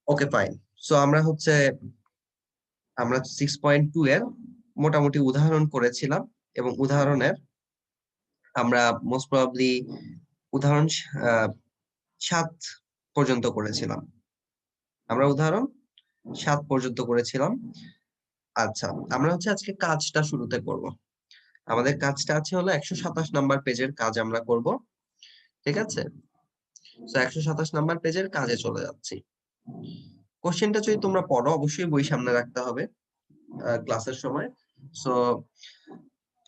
Okay fine. So আমরা 6.2 এর মোটামুটি উদাহরণ করেছিলাম, এবং উদাহরণের আমরা মোস্ট প্রবাবলি উদাহরণ 7 পর্যন্ত করেছিলাম। আমরা উদাহরণ 7 পর্যন্ত করেছিলাম। আচ্ছা, আমরা আজকে কাজটা শুরুতে করব। আমাদের কাজটা আছে হলো 127 নাম্বার পেজের কাজ আমরা করব। ঠিক আছে? তো 127 নাম্বার পেজের কাজে চলে যাচ্ছি। কোশ্চেনটা যদি তোমরা পড়ো, অবশ্যই বই সামনে রাখতে হবে ক্লাসের সময়। সো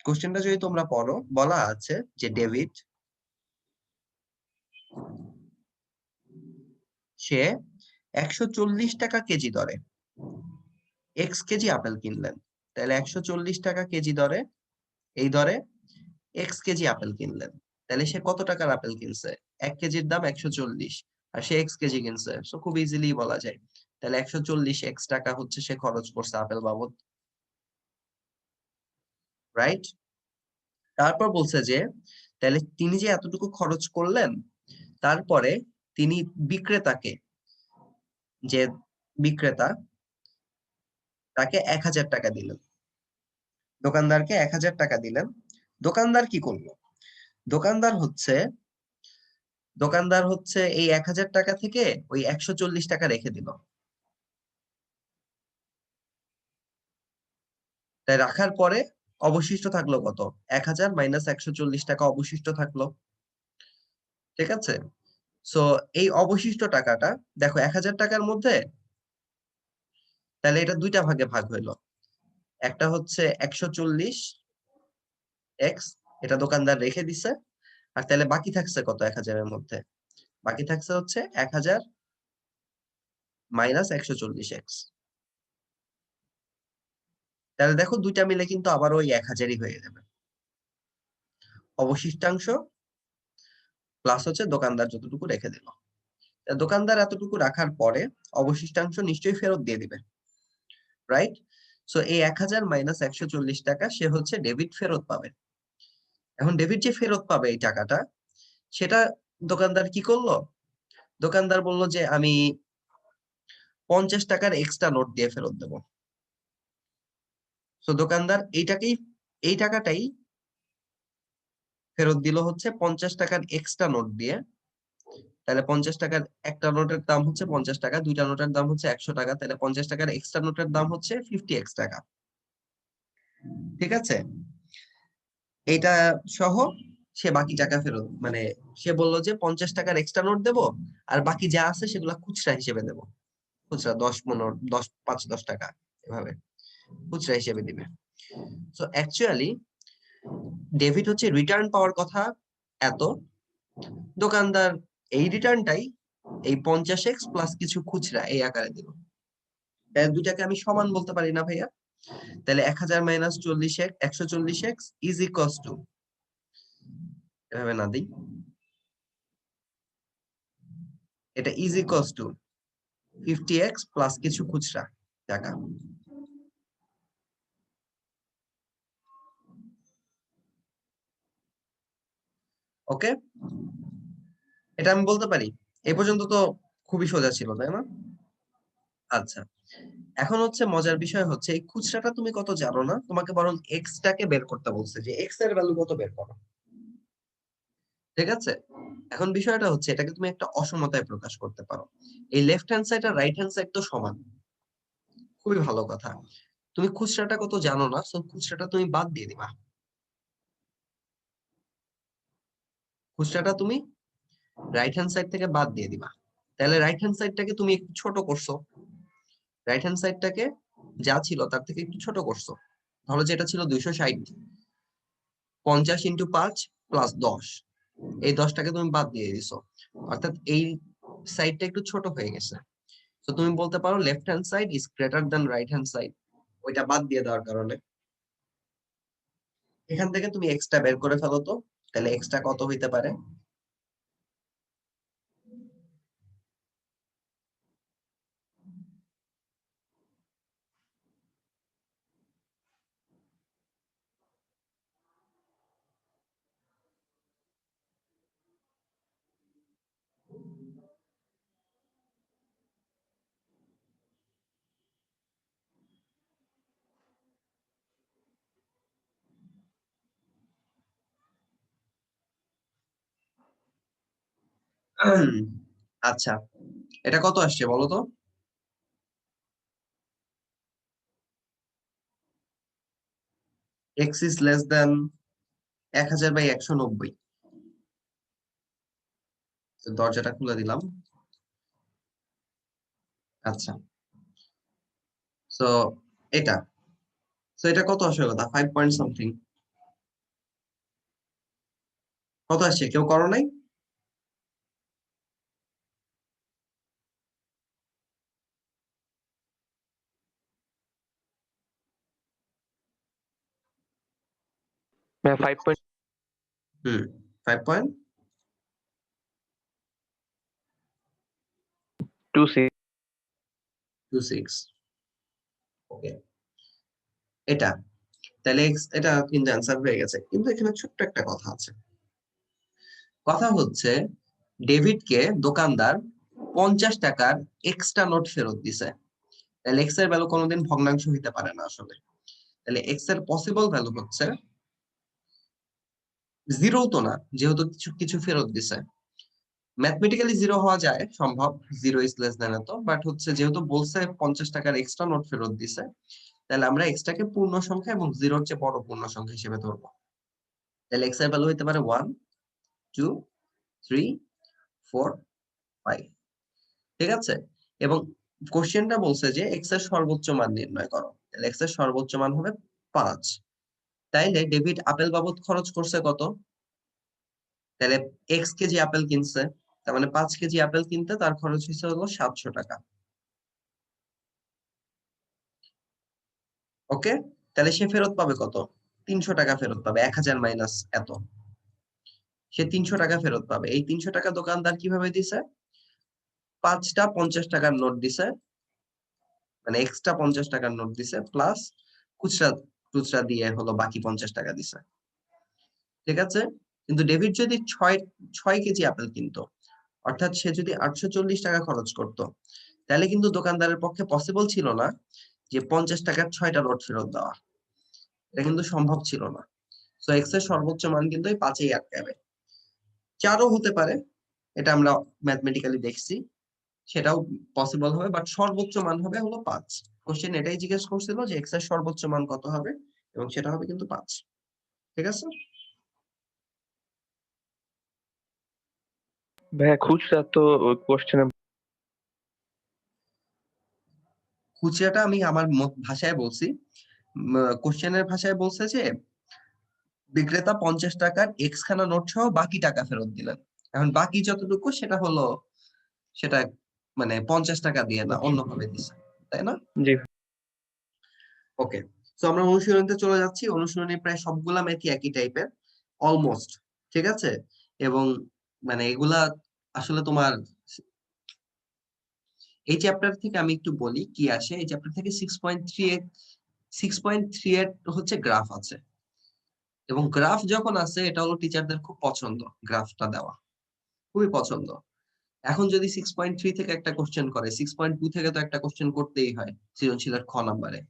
কোশ্চেনটা যদি তোমরা পড়ো, বলা আছে যে ডেভিড সে 140 টাকা কেজি দরে এক্স কেজি আপেল কিনলেন। তাহলে 140 টাকা কেজি দরে, এই দরে এক্স কেজি আপেল কিনলেন। তাহলে সে কত টাকার আপেল কিনছে? 1 কেজির দাম 140, আর সে এক্স কেজি কিনছে, সো খুব ইজিলি বলা যায়। তাহলে 140 এক্স টাকা হচ্ছে সে খরচ করছে আপেল বাবদ। রাইট? তারপর বলছে যে তাহলে তিনি যে এতটুকু খরচ করলেন, তারপরে তিনি বিক্রেতাকে, যে বিক্রেতা, তাকে 1000 টাকা দিলেন। দোকানদারকে 1000 টাকা দিলেন। দোকানদার কি করলো? দোকানদার হচ্ছে দোকানদার হচ্ছে এই 1000 টাকা থেকে ওই 140 টাকা রেখে দিল। তাই রাখার পরে অবশিষ্ট থাকলো কত? 1000 মাইনাস 140 টাকা অবশিষ্ট থাকলো। ঠিক আছে? সো এই অবশিষ্ট টাকাটা দেখো, 1000 টাকার মধ্যে তাহলে এটা দুইটা ভাগে ভাগ হইলো। একটা হচ্ছে 140 এক্স, এটা দোকানদার রেখে দিছে। আর তাহলে বাকি থাকছে কত 1000 এর মধ্যে? বাকি থাকছে হচ্ছে 1000 মাইনাস 140 এক্স। তাহলে দেখো দুইটা মিলে কিন্তু আবার ওই 1000ই হয়ে যাবে। অবশিষ্টাংশ প্লাস হচ্ছে দোকানদার যতটুকু রেখে দিল। দোকানদার এতটুকু রাখার পরে অবশিষ্টাংশ নিশ্চয়ই ফেরত দিয়ে দিবে। রাইট? সো এই 1000 মাইনাস 140 টাকা সে হচ্ছে ডেবিট ফেরত পাবে। এখন ডেবিট যে ফেরত পাবে এই টাকাটা, সেটা দোকানদার কি করলো? দোকানদার বলল যে আমি 50 টাকার এক্সট্রা নোট দিয়ে ফেরত দেবো। তো দোকানদার এই টাকাটাই ফেরত দিল হচ্ছে 50 টাকার এক্সট্রা নোট দিয়ে। তাহলে 50 টাকার একটা নোটের দাম হচ্ছে 50 টাকা, দুইটা নোটের দাম হচ্ছে 100 টাকা। তাহলে 50 টাকার এক্সট্রা নোটের দাম হচ্ছে 50 টাকা। ঠিক আছে? এটা সহ সে বাকি টাকা ফেরত, মানে সে বললো যে 50 টাকার এক্সট্রা নোট দেবো, আর বাকি যা আছে সেগুলা খুচরা হিসেবে দেবো। খুচরা 10, 15, 10, 5, 10 টাকা এভাবে খুচরা হিসেবে দিবে। তো অ্যাকচুয়ালি ডেবিট হচ্ছে রিটার্ন পাওয়ার কথা এত, দোকানদার এই রিটার্নটাই এই 50x প্লাস কিছু খুচরা এই আকারে দিল। তাহলে দুইটাকে আমি সমান বলতে পারি না ভাইয়া? তাহলে 1000 minus 40x 140x is equals two, এভাবে না দিই, এটা is equals two 50x plus কিছু খুচরা টাকা। ওকে, এটা আমি বলতে পারি। এই পর্যন্ত তো খুবই সোজা ছিল, তাই না? আচ্ছা, এখন হচ্ছে মজার বিষয় হচ্ছে এই খুচরাটা তুমি কত জানো না, তোমাকে বরং এক্স টাকে বের করতে বলছে, যে এক্স এর ভ্যালু কত বের করো। ঠিক আছে? এখন বিষয়টা হচ্ছে এটাকে তুমি একটা অসমতায় প্রকাশ করতে পারো। এই লেফট হ্যান্ড সাইড আর রাইট হ্যান্ড সাইড তো সমান। খুবই ভালো কথা। তুমি খুচরাটা কত জানো না, সো খুচরাটা তুমি বাদ দিয়ে দিবা। খুচরাটা তুমি রাইট হ্যান্ড সাইড থেকে বাদ দিয়ে দিবা। তাহলে রাইট হ্যান্ড সাইডটাকে তুমি একটু ছোট করছো। রাইট হ্যান্ড সাইডটাকে যা ছিল তার থেকে একটু ছোট করছো। ধরো যে এটা ছিল 260, 50 × 5 প্লাস 10, এই 10টাকে তুমি বাদ দিয়ে দিছো। অর্থাৎ এই সাইডটা একটু ছোট হয়ে গেছে। তো তুমি বলতে পারো left hand side is greater than right hand side, ওইটা বাদ দিয়ে দেওয়ার কারণে। এখান থেকে তুমি এক্সট্রা বের করে ফেলো তো, তাহলে এক্সট্রা কত হইতে পারে? আচ্ছা, এটা কত আসছে বলো তো? X is less than 1000/190। দরজাটা খুলে দিলাম। আচ্ছা, সো এটা এটা কত আসবে কথা? 5 পয়েন্ট সামথিং। কত আসছে কেউ করো নাই? मैं 5.26। হুম, 5.26। ওকে, এটা তাহলে এটা কিন্তু অ্যান্সার হয়ে গেছে, কিন্তু এখানে ছোট্ট একটা কথা আছে। কথা হচ্ছে ডেভিডকে দোকানদার 50 টাকার এক্সট্রা নোট ফেরত দিছে। তাহলে এক্স এর ভ্যালু কোনোদিন ভগ্নাংশ হইতে পারে না আসলে। তাহলে এক্স এর পসিবল ভ্যালু হচ্ছে জিরো, তো না, যেহেতু কিছু কিছু ফেরত দিছে। ম্যাথমেটিক্যালি জিরো হওয়া যায়, সম্ভব, জিরো ইজ লেস দেন এত, বাট হচ্ছে যেহেতু বলছে 50 টাকার এক্সট্রা নোট ফেরত দিছে, তাহলে আমরা এক্সট্রাকে পূর্ণ সংখ্যা এবং জিরোর চেয়ে বড় পূর্ণ সংখ্যা হিসেবে ধরবো। তাহলে এক্স এর ভ্যালু হইতে পারে 1, 2, 3, 4, 5। ঠিক আছে? এবং কোশ্চেনটা বলছে যে এক্স এর সর্বোচ্চ মান নির্ণয় করো। তাহলে এক্স এর সর্বোচ্চ মান হবে 5। তাইলে ডেভিড আপেল বাবদ খরচ করছে কত? তাহলে এক্স কেজি আপেল কিনছে, তার মানে 5 কেজি আপেল কিনতে তার খরচ হয়েছে হলো 700 টাকা। ওকে, তাহলে সে ফেরত পাবে কত? 300 টাকা ফেরত পাবে, 1000 মাইনাস এত। সে 300 টাকা ফেরত পাবে। এই 300 টাকা দোকানদার কিভাবে দিছে? 5টা 50 টাকার নোট দিছে, মানে এক্সট্রা 50 টাকার নোট দিছে, প্লাস খুচরা খুচরা দিয়ে হলো বাকি 50 টাকা দিছে। ঠিক আছে? কিন্তু ডেভিড যদি 6 কেজি আপেল কিনতো, অর্থাৎ সে যদি 840 টাকা খরচ করতো, তাহলে কিন্তু দোকানদারের পক্ষে পসিবল ছিল না যে 50 টাকার 6টা নোট ফেরত দেওয়া। এটা কিন্তু সম্ভব ছিল না। সো এক্স এর সর্বোচ্চ মান কিন্তু এই 5-এই আটকাবে। 4ও হতে পারে, এটা আমরা ম্যাথমেটিক্যালি দেখছি, সেটাও পসিবল হবে, বাট সর্বোচ্চ মান হবে হলো 5। কোশ্চেন এটাই জিজ্ঞেস করছিল যে এক্স এর সর্বোচ্চ মান কত হবে, এবং সেটা হবে কিন্তু 5। ঠিক আছে? मैं खुचरा तो क्वेश्चन খুচরাটা আমি আমার ভাষায় বলছি। কোশ্চেনের ভাষায় বলছে যে বিক্রেতা 50 টাকার এক্স খানা নোট সহ বাকি টাকা ফেরত দিলেন। এখন বাকি যতটুকু সেটা হলো, সেটা মানে 50 টাকা দিয়ে না, অন্যভাবে দিছে, তাই না? जी। ওকে, তো আমরা অনুশীলনীতে চলে যাচ্ছি। অনুশীলনী প্রায় সবগুলা ম্যাথই একই টাইপের, অলমোস্ট। ঠিক আছে? এবং মানে এগুলা আসলে তোমার এই চ্যাপ্টার থেকে আমি একটু বলি কি আসে। এই চ্যাপ্টার থেকে 6.38 হচ্ছে গ্রাফ আছে, এবং গ্রাফ যখন আছে এটা হলো টিচারদের খুব পছন্দ, গ্রাফটা দেওয়া খুবই পছন্দ। এখন যদি 6.3 থেকে একটা কোশ্চেন করে, 6.2 থেকে তো একটা কোশ্চেন করতেই হয় সৃজনশীলের খ নাম্বারে।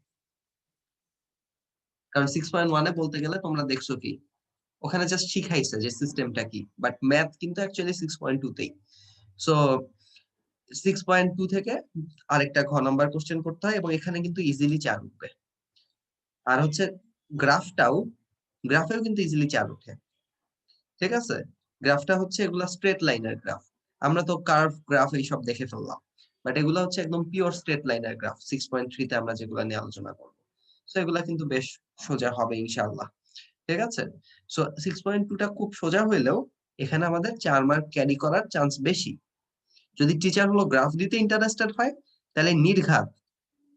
কারণ 6.1-এ বলতে গেলে তোমরা দেখছো কি, ওখানে জাস্ট শিখাইছে যে সিস্টেমটা কি, বাট ম্যাথ কিন্তু অ্যাকচুয়ালি 6.2-তেই। সো 6.2 থেকে আরেকটা ঘ নাম্বার কোশ্চেন করতে হয়, এবং এখানে কিন্তু ইজিলি 4 উঠবে। আর হচ্ছে গ্রাফটাও, গ্রাফেও কিন্তু ইজিলি 4 উঠে। ঠিক আছে? গ্রাফটা হচ্ছে এগুলা স্ট্রেট লাইনের গ্রাফ। আমরা তো কার্ভ গ্রাফ এইসব দেখে ফেললাম, বাট এগুলা হচ্ছে একদম পিওর স্ট্রেট লাইনের গ্রাফ 6.3-তে আমরা যেগুলা নিয়ে আলোচনা করবো। সো এগুলা কিন্তু বেশ সোজা হবে ইনশাআল্লাহ। ঠিক আছে? সো 6.2টা খুব সোজা হইলেও এখানে আমাদের 4 মার্ক ক্যারি করার চান্স বেশি। যদি টিচার হলো গ্রাফ দিতে ইন্টারেস্টেড হয়, তাহলে নির্ঘাত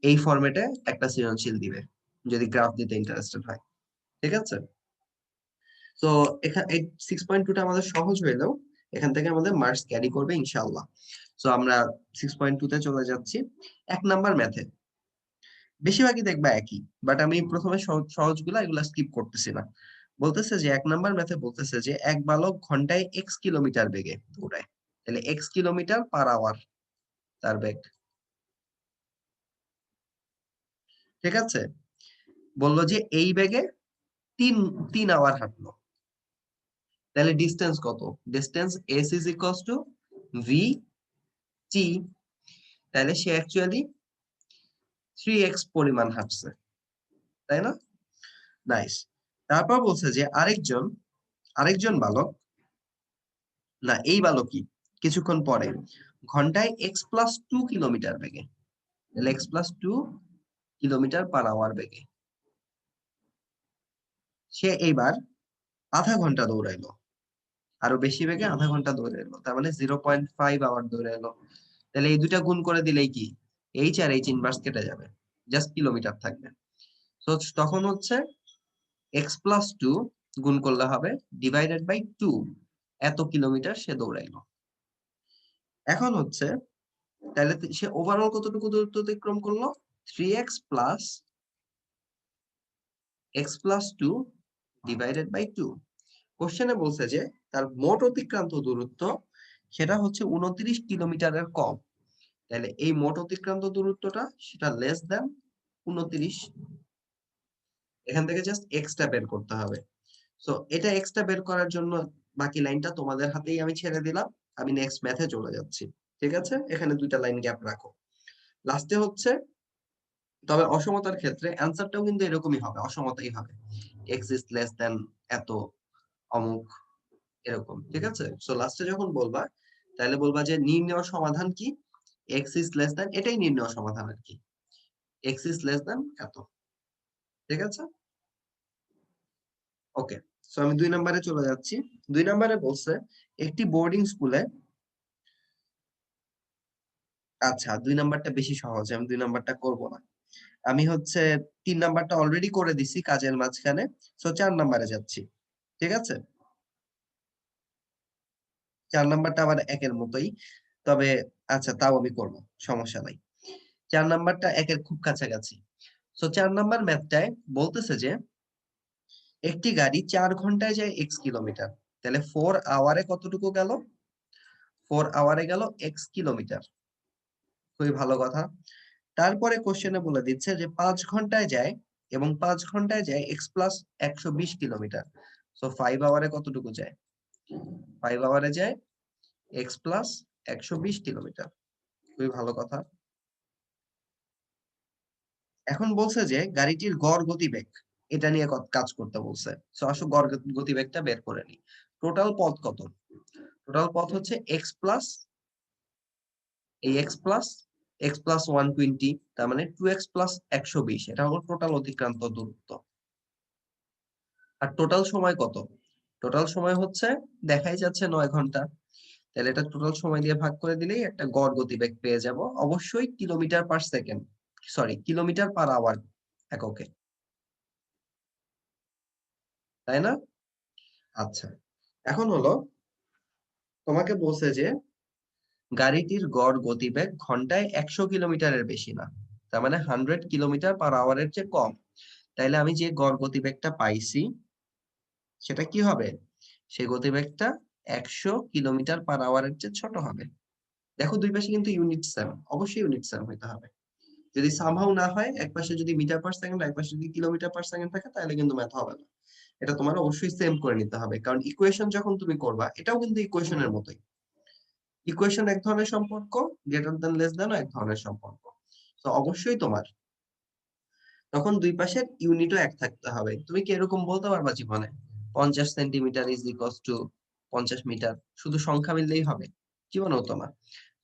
এই ফরম্যাটে একটা সৃজনশীল দিবে, যদি গ্রাফ দিতে ইন্টারেস্টেড হয়। ঠিক আছে? তো এখানে এই 6.2টা আমাদের সহজ হইলেও এখান থেকে আমাদের মার্কস ক্যারি করবে ইনশাআল্লাহ। সো আমরা 6.2-তে চলে যাচ্ছি। 1 নাম্বার ম্যাথে বেশিরভাগই দেখবা একই, বাট আমি প্রথমে সহজগুলা এগুলা স্কিপ করতেছি না। বলতেছে যে 1 নাম্বার ম্যাথে বলতেছে যে এক বালক ঘন্টায় এক্স কিলোমিটার বেগে দৌড়ায়। তাহলে এক্স কিলোমিটার পার আওয়ার তার বেগ। ঠিক আছে? বললো যে এই বেগে তিন 3 আওয়ার হাঁটলো। তাহলে ডিস্টেন্স কত? Distance S is equals two V T, তাহলে সে অ্যাকচুয়ালি 3x পরিমাণ হাঁটছে, তাই না? নাইস। তারপর বলছে যে আরেকজন বালক, না এই বালকই কিছুক্ষণ পরে ঘন্টায় x+2 কিলোমিটার বেগে, তাহলে x+2 কিলোমিটার পার আওয়ার বেগে সে এইবার আধা ঘন্টা দৌড়াইলো, আরো বেশি বেগে আধা ঘন্টা দৌড়াইলো, তার মানে 0.5 আওয়ার দৌড়াইলো। তাহলে এই দুইটা গুণ করে দিলেই কি এইচ আর এইচ ইনভার্স কেটে যাবে, জাস্ট কিলোমিটার থাকবে। তো তখন হচ্ছে x+2 গুণ করলে হবে ডিভাইডেড বাই 2, এত কিলোমিটার সে দৌড়াইলো। এখন হচ্ছে তাহলে সে ওভারঅল কতটুকু দূরত্ব অতিক্রম করলো? 3x plus x+2 divided by 2। কোশ্চেনে বলছে যে তার মোট অতিক্রান্ত দূরত্ব সেটা হচ্ছে 29 কিলোমিটারের কম। তাহলে এই মোট অতিক্রান্ত দূরত্বটা সেটা লেস দ্যান 29। এখান থেকে জাস্ট এক্সটা বের করতে হবে। সো এটা এক্সটা বের করার জন্য বাকি লাইনটা তোমাদের হাতেই আমি ছেড়ে দিলাম। আমি নেক্সট ম্যাথে চলে যাচ্ছি। ঠিক আছে, এখানে দুইটা লাইন গ্যাপ রাখো। লাস্টে হচ্ছে তবে অসমতার ক্ষেত্রে অ্যান্সারটাও কিন্তু এরকমই হবে, অসমতাই হবে, x ইজ লেস দ্যান এত অমুক এরকম। ঠিক আছে, সো লাস্টে যখন বলবা তাহলে বলবা যে নির্ণেয় সমাধান কি, x ইজ লেস দ্যান, এটাই নির্ণেয় সমাধান আর কি, x ইজ লেস দ্যান এত। ঠিক আছে, ওকে। সো আমি 2 নম্বরে চলে যাচ্ছি। 2 নম্বরে বলছে একটি বোর্ডিং স্কুলে, আচ্ছা 2 নাম্বারটা বেশি সহজ, আমি 2 নাম্বারটা করব না। আমি হচ্ছে 3 নাম্বারটা অলরেডি করে দিছি কাজের মাঝখানে। সো 4 নাম্বারে যাচ্ছি। ঠিক আছে, 4 নাম্বারটা আবার একের মতোই, তবে আচ্ছা তাও আমি করব, সমস্যা নাই। 4 নাম্বারটা একের খুব কাছাকাছি। সো 4 নাম্বার ম্যাথটায় বলতেছে যে একটি গাড়ি 4 ঘন্টায় যায় x কিলোমিটার, তাহলে 4 আওয়ারে কতটুকু গেল? 4 আওয়ারে গেল x কিলোমিটার। খুবই ভালো কথা। তারপরে কোশ্চেনে বলে দিচ্ছে যে 5 ঘন্টায় যায় এবং 5 ঘন্টায় যায় x প্লাস 120 কিলোমিটার। সো 5 আওয়ারে কতটুকু যায়? 5 আওয়ারে যায় x প্লাস 120 কিলোমিটার। খুবই ভালো কথা। এখন বলছে যে গাড়িটির গড় গতিবেগ, এটা নিয়ে কাজ করতে বলছে। সো আসো গড় গতিবেগটা বের করে নি। টোটাল পথ কত? টোটাল পথ হচ্ছে x প্লাস এই x প্লাস 120, তার মানে 2x প্লাস 120, এটা হলো টোটাল অতিক্রান্ত দূরত্ব। আর টোটাল সময় কত? টোটাল সময় হচ্ছে দেখাই যাচ্ছে 9 ঘন্টা। তাহলে এটা টোটাল সময় দিয়ে ভাগ করে দিলেই একটা গড় গতিবেগ পেয়ে যাব, অবশ্যই kilometre per second, sorry kilometre per hour এককে, তাই না? আচ্ছা, এখন হলো তোমাকে বলছে যে গাড়িটির গড় গতিবেগ ঘন্টায় 100 কিলোমিটারের বেশি না, তার মানে 100 কিলোমিটার পার আওয়ারের চেয়ে কম। তাইলে আমি যে গড় গতিবেগটা পাইছি সেটা কি হবে? সেই গতিবেগটা 100 কিলোমিটার পার আওয়ারের চেয়ে ছোট হবে। দেখো দুই পাশে কিন্তু ইউনিট সেম, অবশ্যই ইউনিট সেম হইতে হবে। যদি সামহাউ না হয়, এক পাশে যদি মিটার পার সেকেন্ড, এক পাশে যদি কিলোমিটার পার সেকেন্ড থাকে, তাহলে কিন্তু ম্যাথ হবে না। এটা তোমার অবশ্যই সেম করে নিতে হবে, কারণ ইকুয়েশন যখন তুমি করবা, এটাও কিন্তু ইকুয়েশনের মতোই। ইকুয়েশন এক ধরনের সম্পর্ক, গ্রেটার দ্যান লেস দ্যান এক ধরনের সম্পর্ক। তো অবশ্যই তোমার তখন দুই পাশের ইউনিটও এক থাকতে হবে। তুমি কি এরকম বলতে পারবা জীবনে 50 centimetre is equals to 50 metre? শুধু সংখ্যা মিললেই হবে? জীবনেও তো না।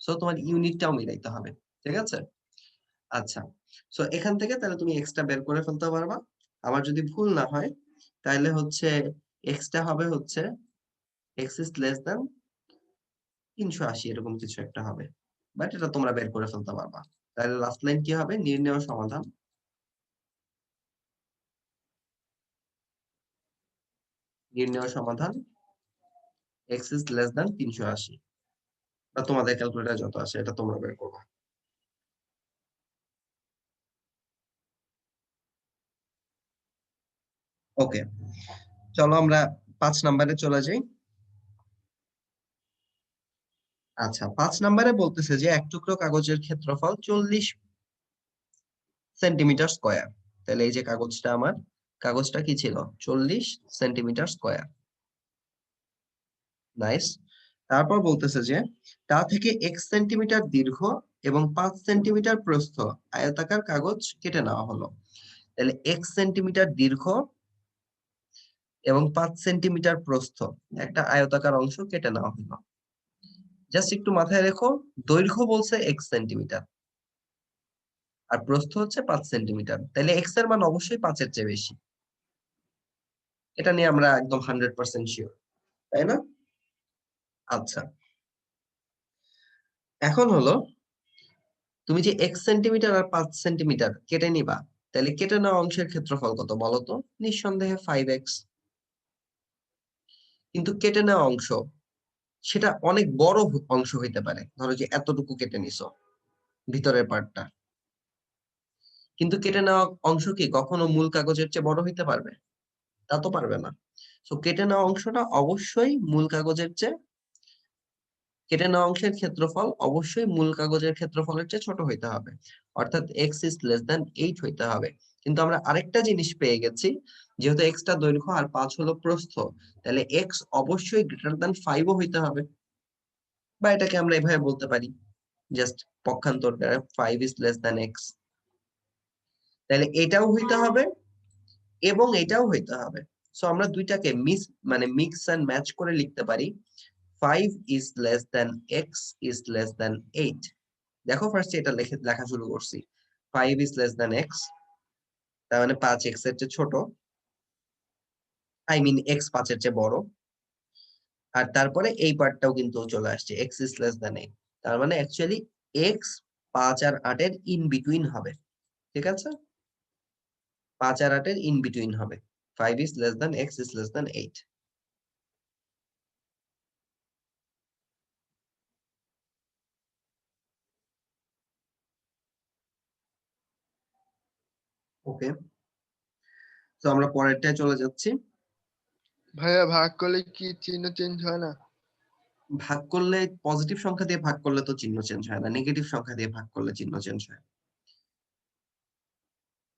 সো তোমার ইউনিটটাও মিলাইতে হবে। ঠিক আছে, আচ্ছা। সো এখান থেকে তাহলে তুমি এক্সটা বের করে ফেলতে পারবা। আমার যদি ভুল না হয় তাহলে হচ্ছে এক্সটা হবে হচ্ছে এক্স ইজ লেস দ্যান 380, এরকম কিছু একটা হবে। বাট এটা তোমরা বের করে ফেলতে পারবা। তাহলে লাস্ট লাইন কি হবে? নির্ণেয় সমাধান, নির্ণেয় সমাধান এক্স ইজ লেস দ্যান 380, বা তোমাদের ক্যালকুলেটর যত আছে এটা তোমরা বের করবা। ওকে, চলো আমরা 5 নম্বরে চলে যাই। আচ্ছা, 5 নম্বরে বলতেছে যে এক টুকরো কাগজের ক্ষেত্রফল 40 সেন্টিমিটার স্কয়ার। তাহলে এই যে কাগজটা, আমার কাগজটা কি ছিল? 40 সেন্টিমিটার স্কয়ার। নাইস। তারপর বলতেছে যে তা থেকে x সেন্টিমিটার দীর্ঘ এবং 5 সেন্টিমিটার প্রস্থ আয়তাকার কাগজ কেটে নেওয়া হলো। তাহলে x সেন্টিমিটার দীর্ঘ এবং 5 সেন্টিমিটার প্রস্থ একটা আয়তাকার অংশ কেটে নেওয়া হলো। জাস্ট একটু মাথায় রেখো, দৈর্ঘ্য বলছে x সেন্টিমিটার আর প্রস্থ হচ্ছে 5 সেন্টিমিটার, তাহলে x এর মান অবশ্যই 5 এর চেয়ে বেশি। এটা নিয়ে আমরা একদম 100% শিওর, তাই না? আচ্ছা, এখন হলো তুমি যে x সেন্টিমিটার আর 5 সেন্টিমিটার কেটে নিবা, তাহলে কেটে নেওয়া অংশের ক্ষেত্রফল কত বলো তো? নিঃসন্দেহে 5x। কিন্তু কেটে নেওয়া অংশ সেটা অনেক বড় অংশ হইতে পারে, ধরো যে এতটুকু কেটে নিছো ভিতরের পার্টটা, কিন্তু কেটে নেওয়া অংশ কি কখনো মূল কাগজের চেয়ে বড় হইতে পারবে? তা তো পারবে না। সো কেটে নেওয়া অংশটা অবশ্যই মূল কাগজের চেয়ে, কেটে নেওয়া অংশের ক্ষেত্রফল অবশ্যই মূল কাগজের ক্ষেত্রফলের চেয়ে ছোট হইতে হবে, অর্থাৎ x is less than 8 হইতে হবে। কিন্তু আমরা আরেকটা জিনিস পেয়ে গেছি, যেহেতু x টা দৈর্ঘ্য আর 5 হলো প্রস্থ, তাহলে x অবশ্যই গ্রেটার দ্যান 5 ও হইতে হবে। বা এটাকে আমরা এভাবে বলতে পারি, জাস্ট পক্ষান্তর করে 5 is less than x। তাহলে এটাও হইতে হবে এবং এটাও হইতে হবে। সো আমরা দুইটাকে মিক্স এন্ড ম্যাচ করে লিখতে পারি 5 is less than x is less than 8। দেখো ফার্স্ট এটা লেখা শুরু করছি, 5 is less than x, তার মানে 5x এর চেয়ে ছোট, x 5 এর চেয়ে বড়। আর তারপরে এই পার্টটাও কিন্তু চলে আসছে, x is less than 8, তার মানে অ্যাকচুয়ালি x 5 আর 8 এর ইন বিটুইন হবে। ঠিক আছে, 5 আর 8 এর ইন বিটুইন হবে। 5 is less than x is less than 8। ওকে, তো আমরা পরেরটায় চলে যাচ্ছি। ভাইয়া ভাগ করলে কি চিহ্ন চেঞ্জ হয় না? ভাগ করলে পজিটিভ সংখ্যা দিয়ে ভাগ করলে তো চিহ্ন চেঞ্জ হয় না, নেগেটিভ সংখ্যা দিয়ে ভাগ করলে চিহ্ন চেঞ্জ হয়।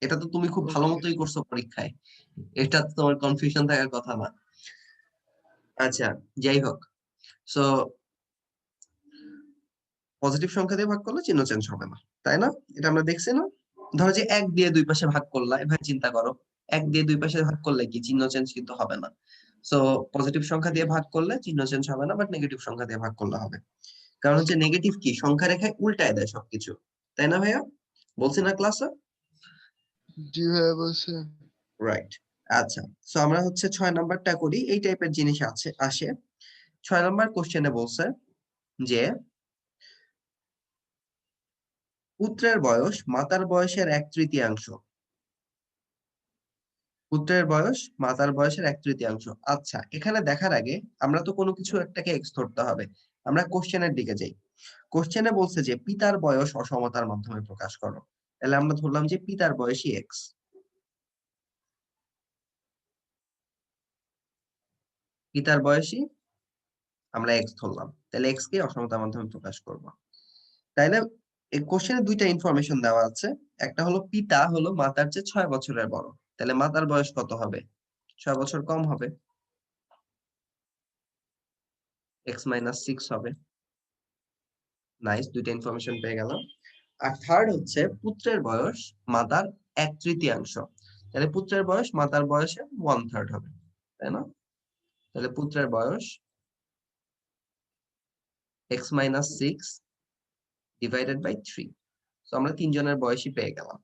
এটা তো তুমি খুব ভালো ওকে। মতোই করছো পরীক্ষায়, এটা তো তোমার কনফিউশন থাকার কথা না। আচ্ছা, যাই হোক, সো পজিটিভ সংখ্যা দিয়ে ভাগ করলে চিহ্ন চেঞ্জ হবে না, তাই না? এটা আমরা দেখছি না? ধরো যে 1 দিয়ে দুই পাশে ভাগ করলা, এভাবে চিন্তা করো, 1 দিয়ে দুই পাশে ভাগ করলে কি চিহ্ন চেঞ্জ কিন্তু হবে না। সো পজিটিভ সংখ্যা দিয়ে ভাগ করলে চিহ্ন চেঞ্জ হবে না, বাট নেগেটিভ সংখ্যা দিয়ে ভাগ করলে হবে। কারণ হচ্ছে নেগেটিভ কি সংখ্যা রেখায় উল্টায় দেয় সবকিছু, তাই না ভাইয়া? বলছি না ক্লাসে? জি ভাইয়া বলছে। রাইট। আচ্ছা, সো আমরা হচ্ছে 6 নাম্বারটা করি, এই টাইপের জিনিস আসে। 6 নাম্বার কোশ্চেনে বলছে যে পুত্রের বয়স মাতার বয়সের 1/3। পুত্রের বয়স মাতার বয়সের 1/3। আচ্ছা, এখানে দেখার আগে আমরা তো কোনো কিছু একটাকে এক্স ধরতে হবে। আমরা কোশ্চেনের দিকে যাই। কোশ্চেনে বলছে যে পিতার বয়স অসমতার মাধ্যমে প্রকাশ করো। তাহলে আমরা ধরলাম যে পিতার বয়সই এক্স। পিতার বয়সই আমরা এক্স ধরলাম, তাহলে এক্স কে অসমতার মাধ্যমে প্রকাশ করব। তাইলে এই কোশ্চেনে দুইটা ইনফরমেশন দেওয়া আছে। একটা হলো পিতা হলো মাতার চেয়ে 6 বছরের বড়, তাহলে মাতার বয়স কত হবে? 6 বছর কম হবে, x - 6 হবে। নাইস, দুইটা ইনফরমেশন পেয়ে গেলাম। আর থার্ড হচ্ছে পুত্রের বয়স মাতার 1/3। তাহলে পুত্রের বয়স মাতার বয়সে 1/3 হবে, তাই না? তাহলে পুত্রের বয়স x - 6 ডিভাইডেড বাই 3। তো আমরা তিনজনের বয়সই পেয়ে গেলাম।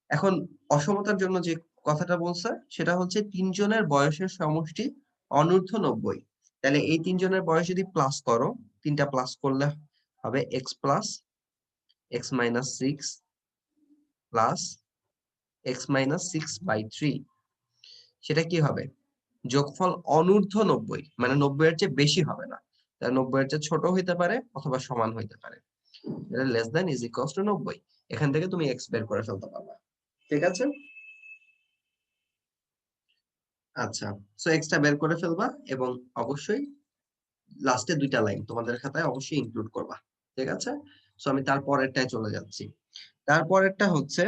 এখন অসমতার জন্য যে কথাটা বলছে সেটা হচ্ছে তিনজনের বয়সের সমষ্টি অনূর্ধ্ব 90। তাহলে এই তিনজনের বয়স যদি প্লাস করো, তিনটা প্লাস করলে হবে x plus x - 6 plus x - 6/3। সেটা কি হবে? যোগফল অনূর্ধ্ব 90, মানে 90 এর চেয়ে বেশি হবে না। তাহলে 90 এর চেয়ে ছোট হইতে পারে অথবা সমান হইতে পারে। এটা less than is equals two 90। এখান থেকে তুমি x বের করে ফেলতে পারবা। ঠিক আছে? আচ্ছা, সো x টা বের করে ফেলবা এবং অবশ্যই লাস্টে দুইটা লাইন তোমাদের খাতায় অবশ্যই ইনক্লুড করবা। ঠিক আছে? সো আমি তারপরেরটায় চলে যাচ্ছি। তারপরেরটা হচ্ছে,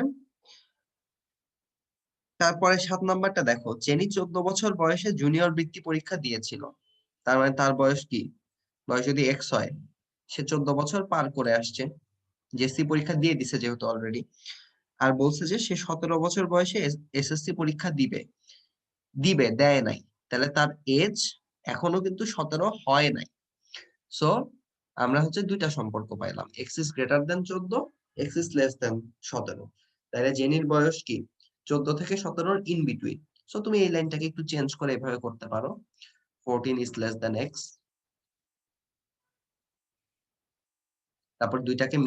তারপরে 7 নাম্বারটা দেখো, জেনি 14 বছর বয়সে জুনিয়র বৃত্তি পরীক্ষা দিয়েছিল। তার মানে তার বয়স কি? বয়স যদি এক্স হয়, সে 14 বছর পার করে আসছে, জেএসসি পরীক্ষা দিয়ে দিছে যেহেতু অলরেডি, আর বলছে যে সে 17 বছর বয়সে এসএসসি পরীক্ষা দিবে, দেয় নাই, তাহলে তার এজ এখনো কিন্তু 17 হয় নাই। সো আমরা হচ্ছে দুইটা সম্পর্ক পাইলাম, x is greater than 14, x is less than 17। তাহলে জেনির বয়স কি 14 থেকে 17 ইন বিটুইন। সো তুমি এই লাইনটাকে একটু চেঞ্জ করে এভাবে করতে পারো, 14 ইজ লেস দেন এক্স। তারপর দুইটাকে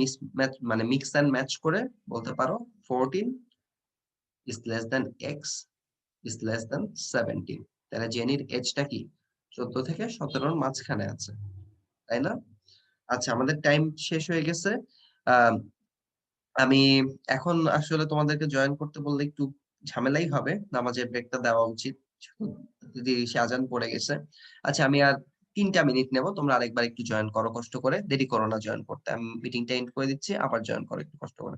মিক্স এন্ড ম্যাচ করে বলতে পারো 14 is less than x is less than 17। তাহলে জেনির এজটা কি 14 থেকে 17 মাঝখানে আছে, তাই না? আচ্ছা, আমাদের টাইম শেষ হয়ে গেছে। আহ আমি এখন আসলে তোমাদেরকে জয়েন করতে বললে একটু ঝামেলাই হবে, নামাজের ব্রেকটা দেওয়া উচিত, যদি সে আজান পড়ে গেছে। আচ্ছা, আমি আর 3টা মিনিট নেব, তোমরা আরেকবার একটু জয়েন করো কষ্ট করে, দেরি করো না জয়েন করতে। আমি মিটিংটা এন্ড করে দিচ্ছি, আবার জয়েন করো একটু কষ্ট করে।